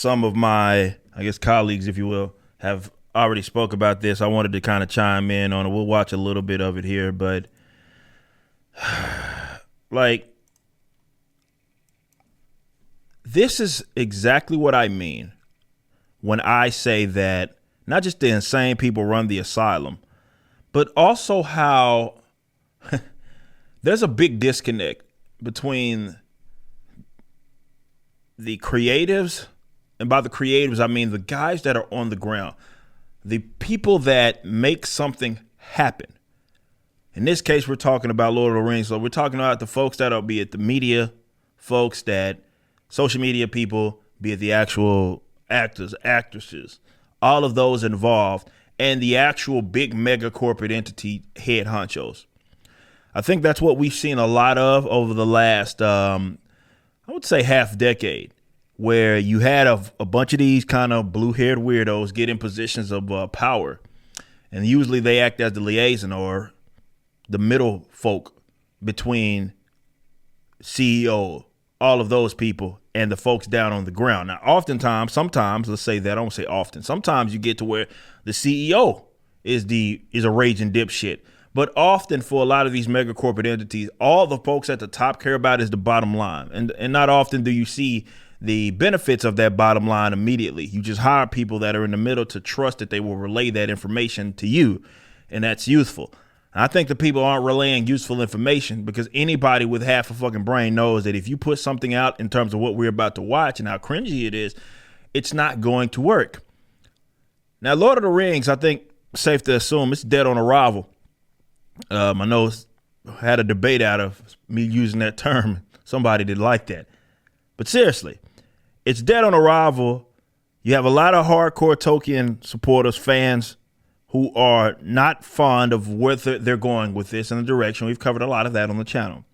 Some of my, I guess, colleagues, if you will, have already spoke about this. I wanted to kind of chime in on it. We'll watch a little bit of it here, but like, this is exactly what I mean when I say that not just the insane people run the asylum, but also how there's a big disconnect between the creatives, and by the creatives, I mean the guys that are on the ground, the people that make something happen. In this case, we're talking about Lord of the Rings. So we're talking about the folks that'll be at the media, folks that social media people, be it the actual actors, actresses, all of those involved, and the actual big mega corporate entity head honchos. I think that's what we've seen a lot of over the last, I would say, half decade, where you had a bunch of these kind of blue-haired weirdos get in positions of power. And usually they act as the liaison or the middle folk between CEO, all of those people, and the folks down on the ground. Now, oftentimes, sometimes, let's say that, I don't say often, sometimes you get to where the CEO is a raging dipshit. But often for a lot of these mega corporate entities, all the folks at the top care about is the bottom line. And not often do you see the benefits of that bottom line immediately. You just hire people that are in the middle to trust that they will relay that information to you. And that's useful. I think the people aren't relaying useful information because anybody with half a fucking brain knows that if you put something out in terms of what we're about to watch and how cringy it is, it's not going to work. Now, Lord of the Rings, I think safe to assume it's dead on arrival. I know it's had a debate out of me using that term. Somebody did like that. But seriously, it's dead on arrival. You have a lot of hardcore Tolkien supporters, fans, who are not fond of where they're going with this and the direction. We've covered a lot of that on the channel.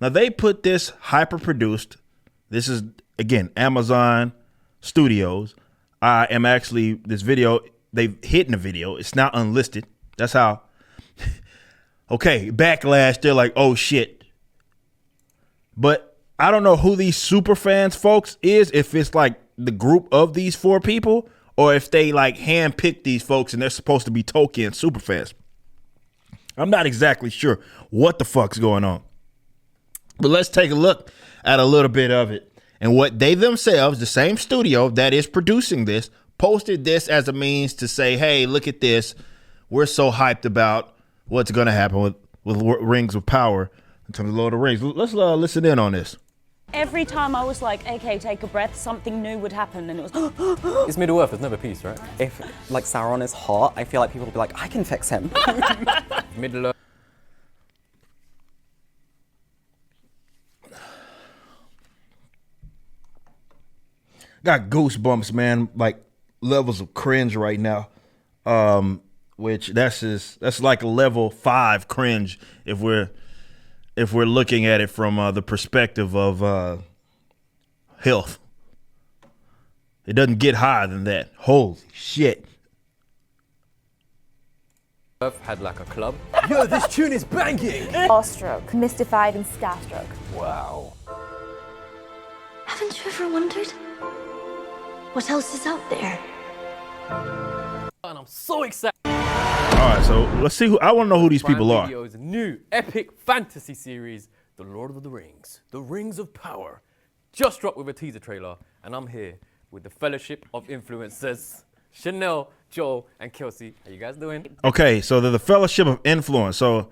Now, they put this hyper-produced. This is, again, Amazon Studios. I am actually, this video, they've hidden the video. It's not unlisted. That's how. Okay, backlash. They're like, oh, shit. But I don't know who these super fans folks is, if it's like the group of these four people, or if they like handpick these folks and they're supposed to be Tolkien super fans. I'm not exactly sure what the fuck's going on. But let's take a look at a little bit of it. And what they themselves, the same studio that is producing this, posted this as a means to say, hey, look at this. We're so hyped about what's going to happen with Rings of Power in terms of Lord of the Rings. Let's listen in on this. Every time I was like, okay, take a breath, something new would happen, and it was It's Middle-earth, there's never peace, right? If, like, Sauron is hot, I feel like people will be like, I can fix him. Middle-earth. Got goosebumps, man, like levels of cringe right now. Which that's like a level 5 cringe if we're looking at it from the perspective of health. It doesn't get higher than that. Holy shit. Earth had like a club. Yo, this tune is banging! Awestruck, mystified and starstruck. Wow. Haven't you ever wondered what else is out there? And I'm so excited. All right, so let's see I want to know who these people are. Video's new epic fantasy series, The Lord of the Rings, The Rings of Power. Just dropped with a teaser trailer, and I'm here with the Fellowship of Influencers, Chanel, Joel, and Kelsey. How you guys doing? Okay, so they're the Fellowship of Influence. So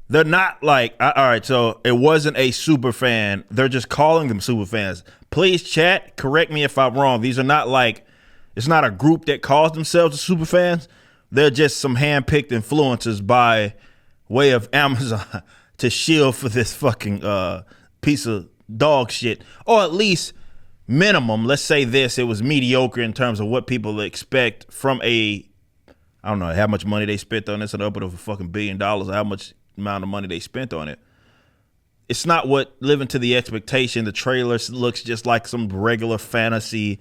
they're not like, all right, so it wasn't a super fan. They're just calling them super fans. Please, chat, correct me if I'm wrong. These are not like, it's not a group that calls themselves the super fans. They're just some hand-picked influencers by way of Amazon to shield for this fucking piece of dog shit. Or at least minimum, let's say this, it was mediocre in terms of what people expect from I don't know how much money they spent on this, an upward of a fucking $1 billion, or how much amount of money they spent on it. It's not what living to the expectation. The trailer looks just like some regular fantasy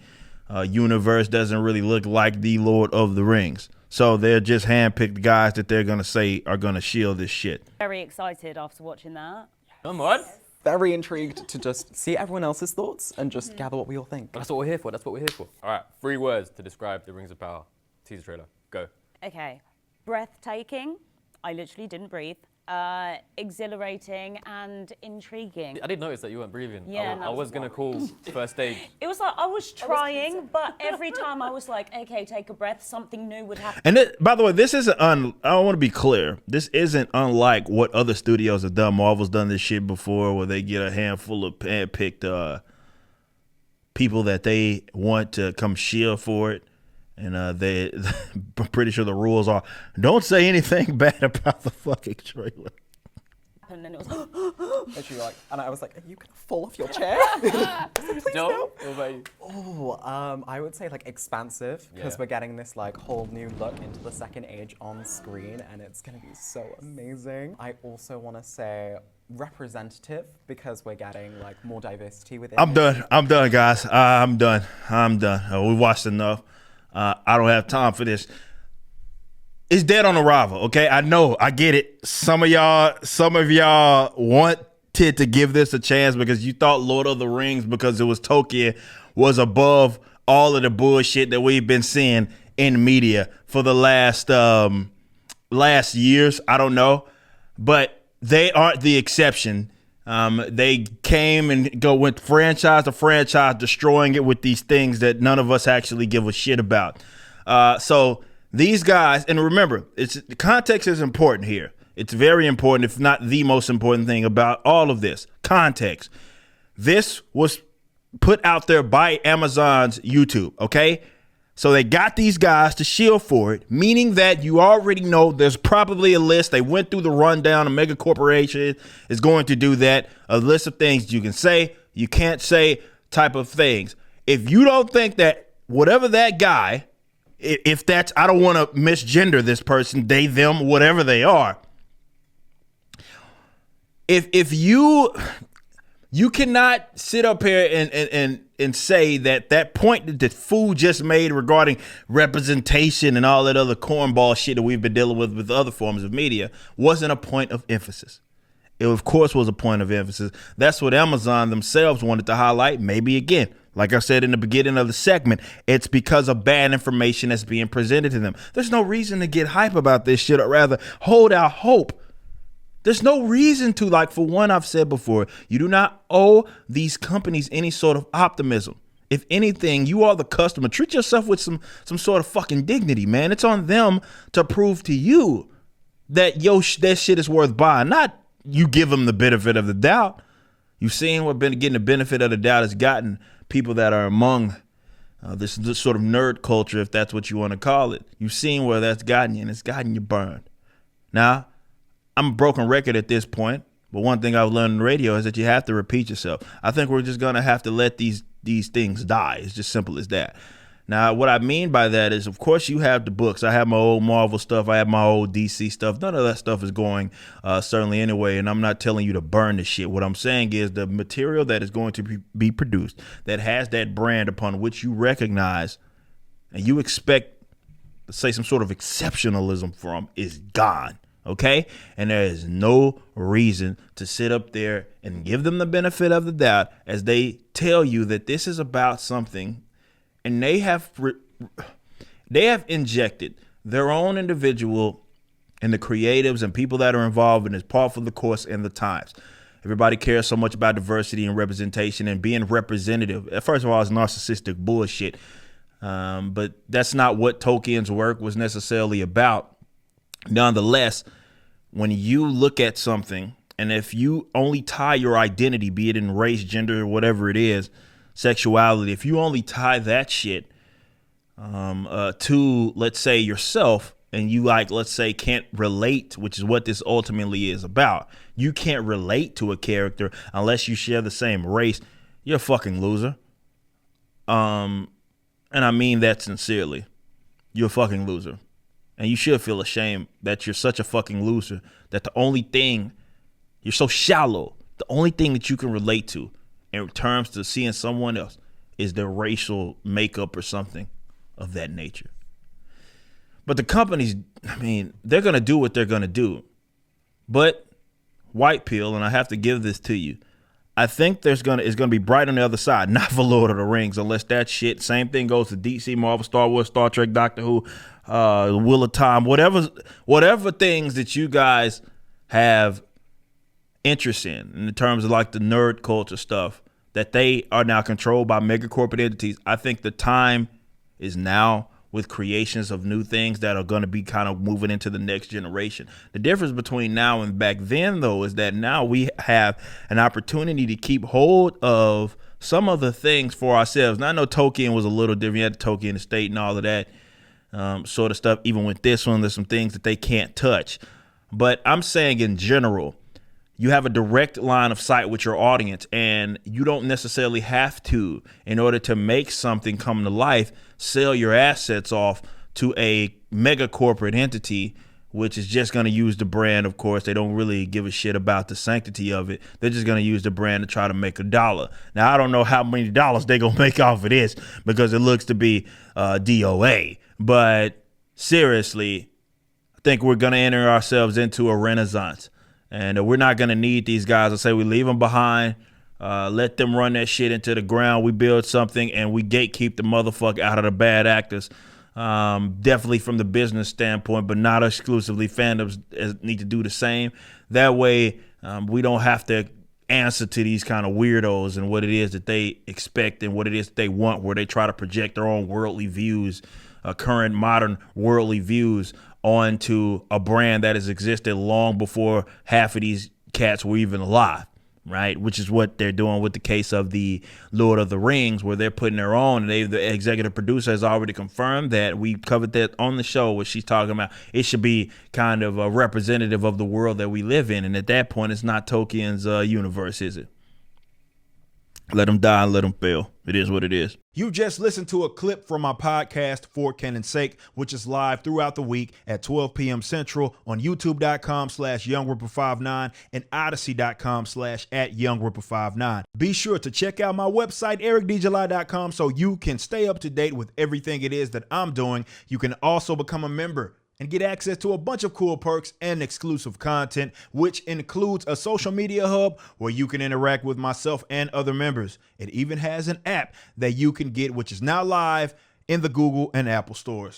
universe, doesn't really look like the Lord of the Rings. So they're just handpicked guys that they're going to say are going to shield this shit. very excited after watching that. Come on. very intrigued to just see everyone else's thoughts and just gather what we all think. That's what we're here for. That's what we're here for. All right, 3 words to describe the Rings of Power teaser trailer. Go. Okay. Breathtaking. I literally didn't breathe. Exhilarating and intriguing. I didn't notice that you weren't breathing. Yeah, I was going to call first stage. It was like I was trying, but every time I was like, okay, take a breath, something new would happen. And by the way, this isn't I want to be clear. This isn't unlike what other studios have done. Marvel's done this shit before where they get a handful of hand-picked people that they want to come shield for it. And I'm pretty sure the rules are don't say anything bad about the fucking trailer. And then it was Literally, like, and I was like, are you gonna fall off your chair? Joe, what about you? Oh, I would say like expansive, because Yeah. we're getting this like whole new look into the second age on screen, and it's gonna be so amazing. I also want to say representative, because we're getting like more diversity within. I'm done, guys. I'm done. We watched enough. I don't have time for this. It's dead on arrival, okay? I know, I get it. Some of y'all wanted to give this a chance because you thought Lord of the Rings, because it was Tolkien, was above all of the bullshit that we've been seeing in media for the last years. I don't know, but they aren't the exception. They came and went franchise to franchise, destroying it with these things that none of us actually give a shit about. So these guys, and remember, context is important here. It's very important, if not the most important thing about all of this. Context. This was put out there by Amazon's YouTube, okay? So they got these guys to shield for it, meaning that you already know there's probably a list. They went through the rundown. A mega corporation is going to do that. A list of things you can say, you can't say, type of things. If you don't think that whatever that guy, if that's, I don't want to misgender this person, they, them, whatever they are. If you cannot sit up here and say that point that the fool just made regarding representation and all that other cornball shit that we've been dealing with other forms of media wasn't a point of emphasis. It, of course, was a point of emphasis. That's what Amazon themselves wanted to highlight. Maybe again, like I said in the beginning of the segment, it's because of bad information that's being presented to them. There's no reason to get hype about this shit, or rather hold out hope. There's no reason to, like, for one, I've said before, you do not owe these companies any sort of optimism. If anything, you are the customer. Treat yourself with some sort of fucking dignity, man. It's on them to prove to you that that shit is worth buying. Not you give them the benefit of the doubt. You've seen what getting the benefit of the doubt has gotten people that are among this sort of nerd culture, if that's what you want to call it. You've seen where that's gotten you, and it's gotten you burned. Now, I'm a broken record at this point, but one thing I've learned in radio is that you have to repeat yourself. I think we're just going to have to let these things die. It's just simple as that. Now, what I mean by that is, of course, you have the books. I have my old Marvel stuff. I have my old DC stuff. None of that stuff is going certainly anyway, and I'm not telling you to burn the shit. What I'm saying is the material that is going to be produced that has that brand upon which you recognize and you expect, let's say, some sort of exceptionalism from is gone. Okay? And there is no reason to sit up there and give them the benefit of the doubt as they tell you that this is about something, and they have injected their own individual and the creatives and people that are involved in this par for the course and the times. Everybody cares so much about diversity and representation and being representative. First of all, it's narcissistic bullshit. But that's not what Tolkien's work was necessarily about. Nonetheless, when you look at something, and if you only tie your identity, be it in race, gender, whatever it is, sexuality, if you only tie that shit to, let's say, yourself, and you, like, let's say, can't relate, which is what this ultimately is about. You can't relate to a character unless you share the same race. You're a fucking loser. And I mean that sincerely. You're a fucking loser. And you should feel ashamed that you're such a fucking loser, that the only thing, you're so shallow, the only thing that you can relate to in terms to seeing someone else is their racial makeup or something of that nature. But the companies, I mean, they're going to do what they're going to do. But white pill, and I have to give this to you, I think it's gonna be bright on the other side, not for Lord of the Rings, unless that shit. Same thing goes to DC, Marvel, Star Wars, Star Trek, Doctor Who, Wheel of Time, whatever things that you guys have interest in terms of like the nerd culture stuff that they are now controlled by mega corporate entities. I think the time is now with creations of new things that are going to be kind of moving into the next generation. The difference between now and back then, though, is that now we have an opportunity to keep hold of some of the things for ourselves. Now, I know Tolkien was a little different. You had the Tolkien estate and all of that sort of stuff. Even with this one, there's some things that they can't touch. But I'm saying in general, you have a direct line of sight with your audience, and you don't necessarily have to, in order to make something come to life, sell your assets off to a mega corporate entity, which is just going to use the brand. Of course, they don't really give a shit about the sanctity of it. They're just going to use the brand to try to make a dollar. Now, I don't know how many dollars they're going to make off of this because it looks to be DOA. But seriously, I think we're going to enter ourselves into a renaissance. And we're not going to need these guys to say we leave them behind, let them run that shit into the ground. We build something and we gatekeep the motherfucker out of the bad actors. Definitely from the business standpoint, but not exclusively. Fandoms need to do the same. That way we don't have to answer to these kind of weirdos and what it is that they expect and what it is that they want, where they try to project their own worldly views, current modern worldly views onto a brand that has existed long before half of these cats were even alive, right? Which is what they're doing with the case of the Lord of the Rings, where they're putting their own. And the executive producer has already confirmed that. We covered that on the show, where she's talking about it should be kind of a representative of the world that we live in. And at that point, it's not Tolkien's universe, is it? Let them die and let them fail. It is what it is. You just listened to a clip from my podcast, For Canon's Sake, which is live throughout the week at 12 p.m. Central on youtube.com/YoungRipper59 and odyssey.com/@YoungRipper59. Be sure to check out my website, ericdjuly.com, so you can stay up to date with everything it is that I'm doing. You can also become a member and get access to a bunch of cool perks and exclusive content, which includes a social media hub where you can interact with myself and other members. It even has an app that you can get, which is now live in the Google and Apple stores.